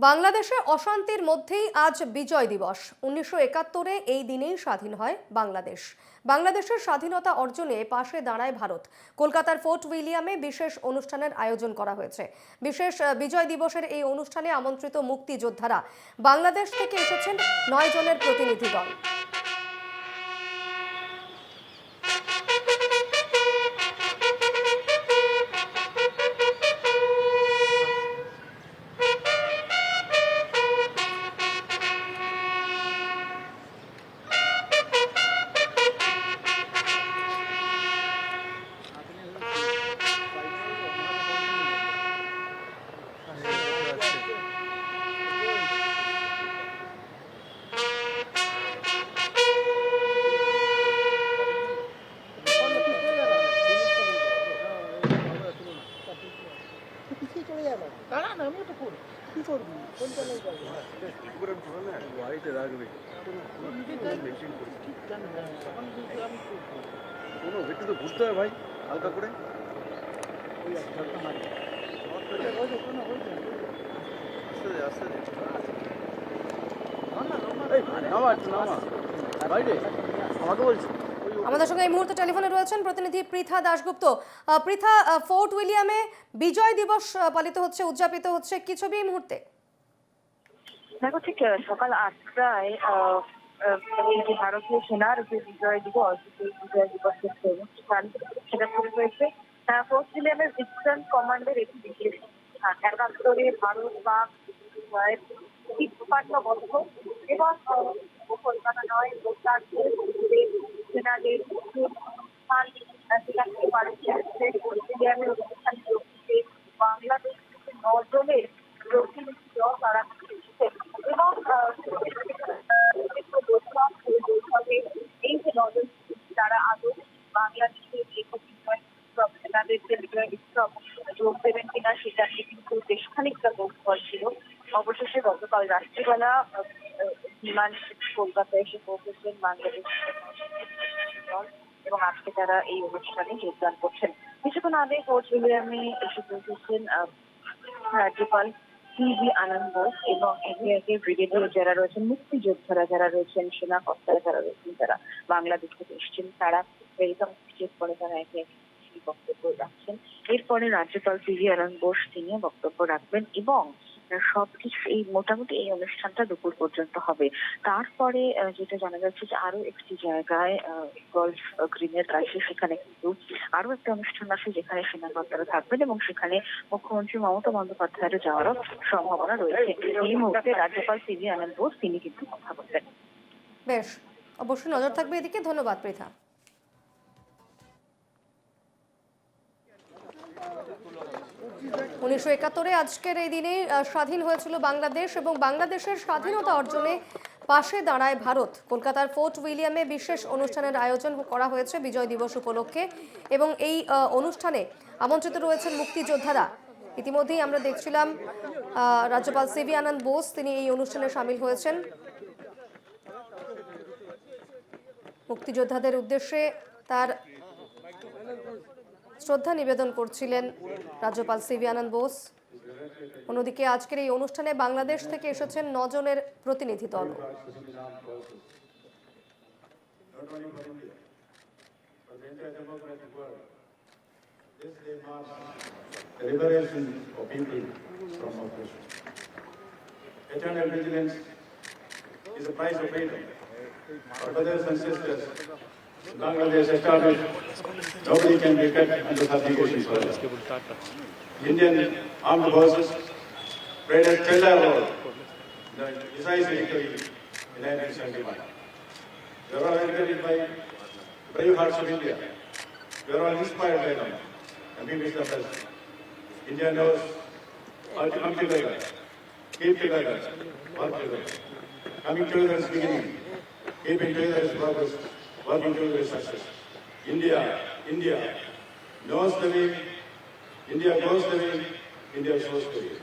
বাংলাদেশে অশান্তির মধ্যেই আজ বিজয় দিবস। 1971-এ এই দিনেই স্বাধীন হয় বাংলাদেশ। বাংলাদেশের স্বাধীনতা অর্জনে পাশে দাঁড়ায় ভারত। কলকাতার ফোর্ট উইলিয়ামে বিশেষ অনুষ্ঠানের আয়োজন করা হয়েছে। বিশেষ বিজয় দিবসের এই অনুষ্ঠানে আমন্ত্রিত মুক্তিযোদ্ধারা। বাংলাদেশ থেকে এসেছেন 9 জনের প্রতিনিধি দল। বুঝতে হবে ভাই হালকা করে আমাদের সঙ্গে এই মুহূর্তে টেলিফোনে রয়েছেন প্রতিনিধি পৃথা দাশগুপ্ত। পৃথা, ফোর্ট উইলিয়ামে বিজয় দিবস পালিত হচ্ছে, উদযাপিত হচ্ছে, কি ছবি এই মুহূর্তে? দেখো, ঠিক সকাল 8টায় ভারতীয় সেনার যে বিজয় দিবস, সেই বিজয় দিবসের যে অনুষ্ঠান সেটা শুরু হয়েছে ফোর্ট উইলিয়ামের ইস্টার্ন কমান্ডের একটি বিশেষ স্থান। 71-এ ভারত পাক বদ্ধ এবং কলকাতা নয় সেনাদের বাংলাদেশ থেকে 9 জনের প্রতিনিধি দল তারা এবং এই যে নজর তারা আদৌ বাংলাদেশের সেনাদের যে বিজয় উৎসব যোগ দেবেন কিনা সেটা নিয়ে কিন্তু বেশ খানিকটা কৌতূহল ছিল। অবশেষে গতকাল রাত্রিবেলা বিমান কলকাতায় এসে পৌঁছেছেন বাংলাদেশ দল এবং আজকে তারা এই অনুষ্ঠানে যোগদান করছেন। কিছুক্ষণ আগে ফোর্ট উইলিয়ামে এসে পৌঁছেছেন রাজ্যপাল সিভি আনন্দ বোস এবং একে একে ব্রিগেডিয়ার যারা রয়েছেন, মুক্তিযোদ্ধারা যারা রয়েছেন, সেনা কর্তারা যারা রয়েছেন, যারা বাংলাদেশ থেকে এসেছেন, তারা ওয়েলকাম স্পিচ করে তারা একে একে বক্তব্য রাখছেন। এরপরে রাজ্যপাল সিভি আনন্দ বোস তিনি বক্তব্য রাখবেন এবং সবকিছু এই মোটামুটি এই অনুষ্ঠানটা দুপুর পর্যন্ত হবে। তারপরে যেটা জানা যাচ্ছে যে আরো একটি জায়গায় গলফ গ্রিনের কাছে সেখানে কিন্তু আরো একটা অনুষ্ঠান আছে যেখানে সেনাকর্তারা থাকবেন এবং সেখানে মুখ্যমন্ত্রী মমতা বন্দ্যোপাধ্যায়ের যাওয়ারও সম্ভাবনা রয়েছে। এই মুহূর্তে রাজ্যপাল সিভি আনন্দ বোস তিনি কিন্তু কথা বলবেন। বেশ, অবশ্যই নজর থাকবে এদিকে। ধন্যবাদ পৃথা। 1971-এ আজকের এই দিনে স্বাধীন হয়েছিল বাংলাদেশ এবং বাংলাদেশের স্বাধীনতা অর্জনে পাশে দাঁড়ায় ভারত। কলকাতার ফোর্ট উইলিয়ামে বিশেষ অনুষ্ঠানের আয়োজন করা হয়েছে বিজয় দিবস উপলক্ষে এবং এই অনুষ্ঠানে আমন্ত্রিত রয়েছেন মুক্তিযোদ্ধারা। ইতিমধ্যেই আমরা দেখছিলাম রাজ্যপাল সিভি আনন্দ বোস তিনি এই অনুষ্ঠানে সামিল হয়েছেন। মুক্তিযোদ্ধাদের উদ্দেশ্যে তার শ্রদ্ধা নিবেদন করছিলেন রাজ্যপাল সিভি আনন্দ বোস। অন্যদিকে আজকের এই অনুষ্ঠানে বাংলাদেশ থেকে এসেছেন 9 জনের প্রতিনিধি দল। Bangladesh established, nobody can be kept under subjugation forever. Indian armed forces played a stellar role in the decisive victory in 1971. We were all encouraged by brave hearts of India. We were all inspired by them, and we wish them best. India knows how to come together, keep together, work together. Coming together is beginning, keeping together is progress. Working towards success. India knows the way, India goes the way, India shows the way.